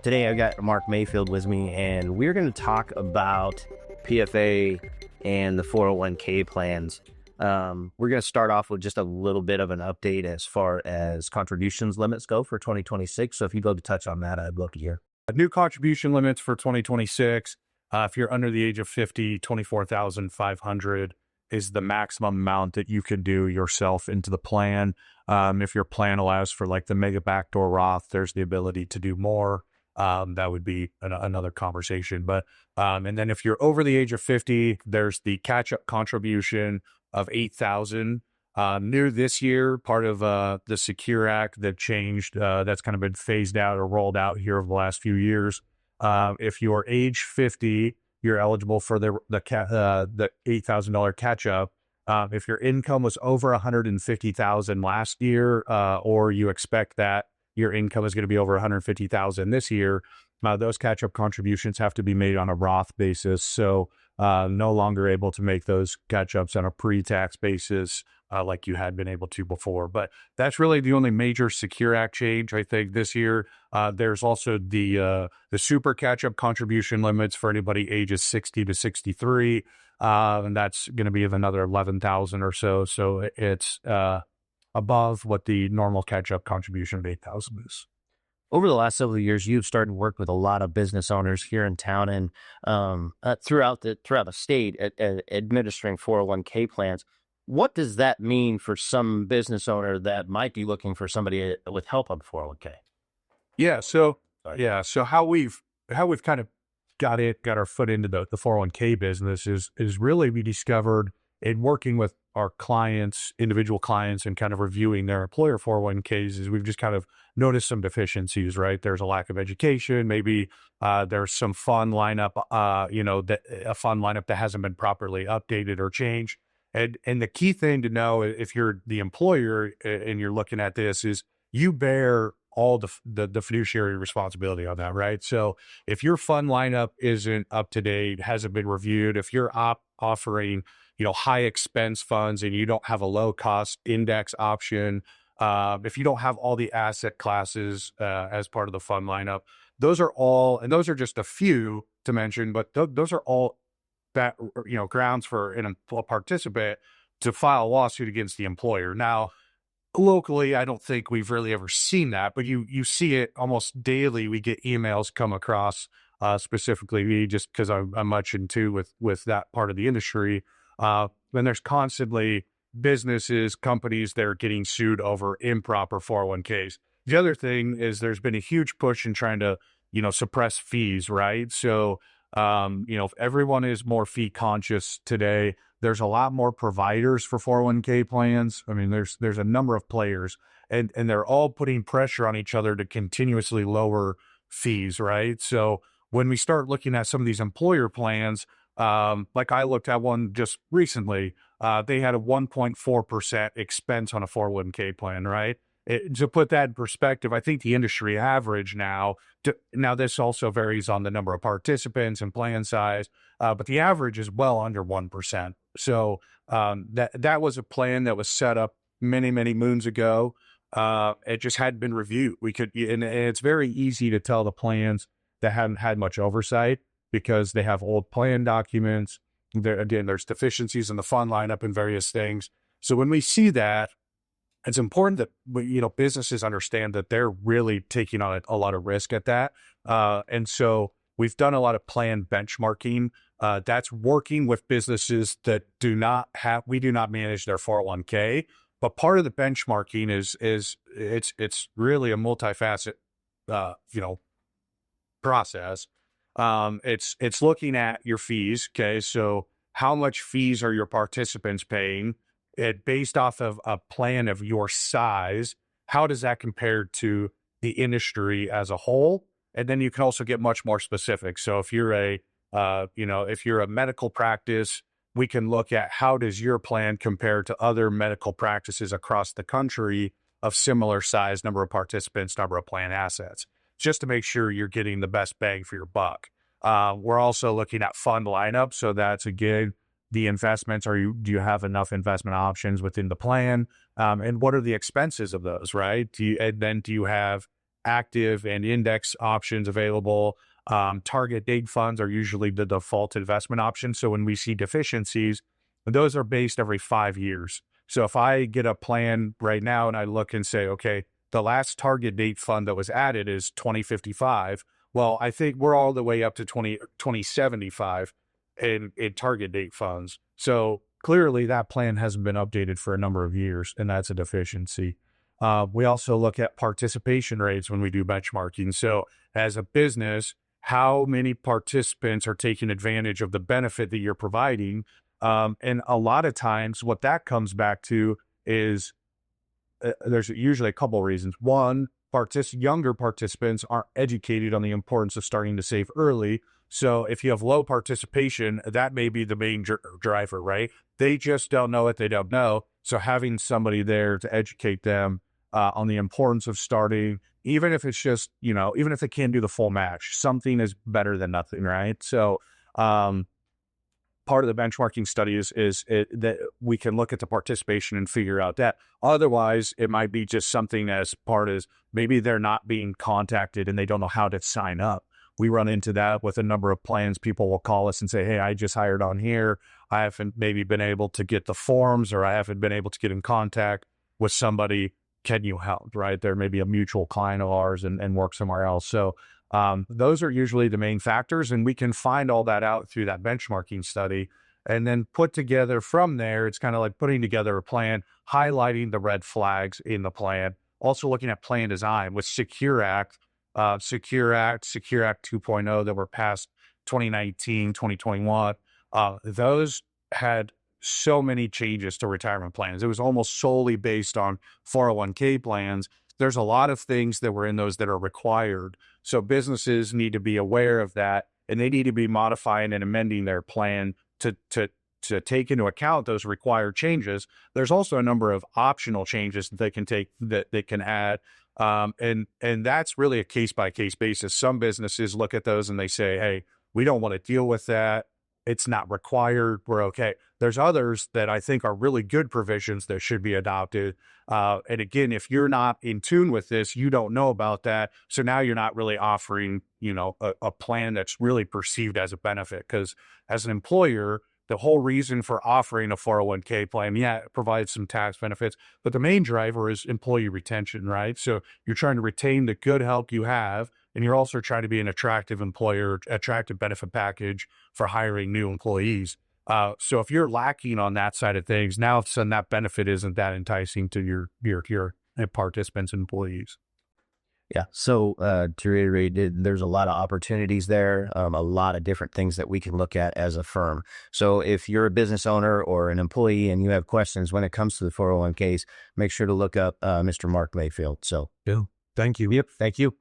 Today I've got Mark Mayfield with me, and we're going to talk about PFA and the 401k plans. We're going to start off with just a little bit of an update as far as contributions limits go for 2026. So if you'd love to touch on that, I'd love to hear. New contribution limits for 2026. If you're under the age of 50, 24,500 is the maximum amount that you can do yourself into the plan. If your plan allows for like the mega backdoor Roth, there's the ability to do more. That would be another conversation. But and then if you're over the age of 50, there's the catch-up contribution of 8,000. New this year, part of the Secure Act that changed, that's kind of been phased out or rolled out here over the last few years. If you're age 50, you're eligible for the $8,000 catch-up. If your income was over 150,000 last year, or you expect that your income is going to be over 150,000 this year, those catch-up contributions have to be made on a Roth basis. So no longer able to make those catch-ups on a pre-tax basis like you had been able to before. But that's really the only major Secure Act change, I think, this year. There's also the super catch-up contribution limits for anybody ages 60 to 63, and that's going to be of another 11,000 or so. So it's above what the normal catch-up contribution of 8,000 is. Over the last several years, you've started to work with a lot of business owners here in town and throughout the state at administering 401k plans. What does that mean for some business owner that might be looking for somebody with help on 401k? So how we've kind of got our foot into the 401k business is really we discovered in working with our clients, individual clients, and kind of reviewing their employer 401ks is we've just kind of noticed some deficiencies, right? There's a lack of education. Maybe there's some fund lineup, a fund lineup that hasn't been properly updated or changed. And the key thing to know if you're the employer and you're looking at this is you bear all the fiduciary responsibility on that, right? So if your fund lineup isn't up to date, hasn't been reviewed, if you're offering high expense funds and you don't have a low cost index option, if you don't have all the asset classes as part of the fund lineup, those are just a few to mention, but those are all that grounds for a participant to file a lawsuit against the employer. Now, locally, I don't think we've really ever seen that, but you see it almost daily. We get emails come across, specifically me, just because I'm much in tune with that part of the industry. And there's constantly businesses, companies that are getting sued over improper 401ks. The other thing is there's been a huge push in trying to, suppress fees, right? So, if everyone is more fee conscious today, there's a lot more providers for 401k plans. I mean, there's a number of players and they're all putting pressure on each other to continuously lower fees, right? So when we start looking at some of these employer plans, like I looked at one just recently, they had a 1.4% expense on a 401k plan, right? To put that in perspective, I think the industry average now this also varies on the number of participants and plan size, but the average is well under 1%. So that was a plan that was set up many, many moons ago. It just hadn't been reviewed. And it's very easy to tell the plans that haven't had much oversight because they have old plan documents. There's deficiencies in the fund lineup and various things. So when we see that, it's important that businesses understand that they're really taking on a lot of risk at that. And so we've done a lot of plan benchmarking. That's working with businesses that we do not manage their 401k. But part of the benchmarking is it's really a multifaceted process. It's looking at your fees. Okay, so how much fees are your participants paying? Based off of a plan of your size, how does that compare to the industry as a whole? And then you can also get much more specific. So if you're a medical practice, we can look at how does your plan compare to other medical practices across the country of similar size, number of participants, number of plan assets, just to make sure you're getting the best bang for your buck. We're also looking at fund lineup. So that's again, the investments? Do you have enough investment options within the plan? And what are the expenses of those, right? Do you have active and index options available? Target date funds are usually the default investment option. So when we see deficiencies, those are based every 5 years. So if I get a plan right now and I look and say, okay, the last target date fund that was added is 2055. Well, I think we're all the way up to 2075 in target date funds. So clearly that plan hasn't been updated for a number of years, and that's a deficiency. We also look at participation rates when we do benchmarking. So as a business, how many participants are taking advantage of the benefit that you're providing? And a lot of times what that comes back to is there's usually a couple of reasons. One, younger participants aren't educated on the importance of starting to save early. So if you have low participation, that may be the main driver, right? They just don't know what they don't know. So having somebody there to educate them on the importance of starting, even if it's just, even if they can't do the full match, something is better than nothing, right? So part of the benchmarking study is that we can look at the participation and figure out that. Otherwise, it might be just something as maybe they're not being contacted and they don't know how to sign up. We run into that with a number of plans. People will call us and say, hey, I just hired on here. I haven't maybe been able to get the forms, or I haven't been able to get in contact with somebody. Can you help, right? There may be a mutual client of ours and work somewhere else. So those are usually the main factors, and we can find all that out through that benchmarking study and then put together from there. It's kind of like putting together a plan, highlighting the red flags in the plan, also looking at plan design with Secure Act 2.0 that were passed 2019, 2021. Those had so many changes to retirement plans. It was almost solely based on 401k plans. There's a lot of things that were in those that are required. So businesses need to be aware of that, and they need to be modifying and amending their plan to take into account those required changes. There's also a number of optional changes that they can take, that they can add. And that's really a case by case basis. Some businesses look at those and they say, hey, we don't want to deal with that. It's not required. We're okay. There's others that I think are really good provisions that should be adopted. And again, if you're not in tune with this, you don't know about that. So now you're not really offering, a plan that's really perceived as a benefit. Because as an employer, the whole reason for offering a 401k plan, it provides some tax benefits, but the main driver is employee retention, right? So you're trying to retain the good help you have, and you're also trying to be an attractive employer, attractive benefit package for hiring new employees. So if you're lacking on that side of things, now all of a sudden that benefit isn't that enticing to your participants and employees. Yeah. So to reiterate, there's a lot of opportunities there, a lot of different things that we can look at as a firm. So if you're a business owner or an employee and you have questions when it comes to the 401ks, make sure to look up Mr. Mark Mayfield. So Yeah. Thank you. Yep. Thank you.